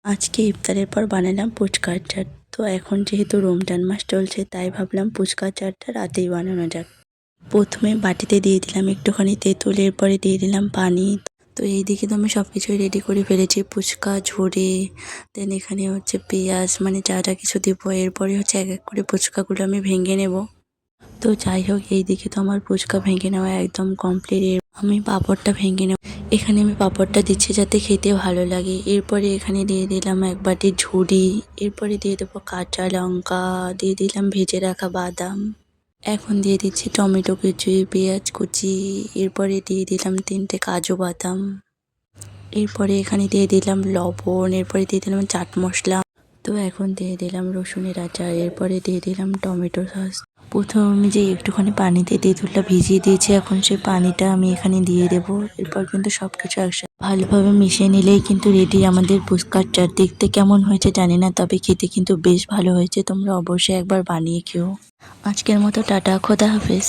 আজকে ইফতারের পর বানালাম ফুচকার চাট। তো এখন যেহেতু রমজান মাস চলছে তাই ভাবলাম ফুচকার চাটটা রাতেই বানানো যাক। প্রথমে বাটিতে দিয়ে দিলাম একটুখানি তেঁতুল, এরপরে দিয়ে দিলাম পানি। তো এইদিকে তো আমি সব কিছুই রেডি করে ফেলেছি, ফুচকা ঝুড়ি, দেন এখানে হচ্ছে পেঁয়াজ, মানে যা যা কিছু দেবো। এরপরে হচ্ছে এক এক করে ফুচকাগুলো আমি ভেঙে নেব। তো যাই হোক, এইদিকে তো আমার ফুচকা ভেঙে নেওয়া একদম কমপ্লিট। আমি পাঁপড়টা ভেঙে নেব। এখানে আমি পাঁপড়টা দিচ্ছি যাতে খেতে ভালো লাগে। এরপরে এখানে দিয়ে দিলাম এক বাটি ঝুড়ি, এরপরে দিয়ে দেবো কাঁচা লঙ্কা, দিয়ে দিলাম ভেজে রাখা বাদাম, এখন দিয়ে দিচ্ছি টমেটো কুচি, পেঁয়াজ কুচি, এরপরে দিয়ে দিলাম 3টে কাজু বাদাম, এরপরে এখানে দিয়ে দিলাম লবণ, এরপরে দিয়ে দিলাম চাট মশলা। তো এখন দিয়ে দিলাম রসুনের আচার, এরপরে দিয়ে দিলাম টমেটো সস। প্রথম আমি যে একটুখানি পানিতে তেঁতুলটা ভিজিয়ে দিয়েছি, এখন সেই পানিটা আমি এখানে দিয়ে দেবো। এরপর কিন্তু সব কিছু একসাথে ভালোভাবে মিশিয়ে নিলেই কিন্তু রেডি আমাদের ফুচকার চাট। দেখতে কেমন হয়েছে জানি না, তবে খেতে কিন্তু বেশ ভালো হয়েছে। তোমরা অবশ্যই একবার বানিয়ে খেও। আজকের মতো টাটা, খোদা হাফেজ।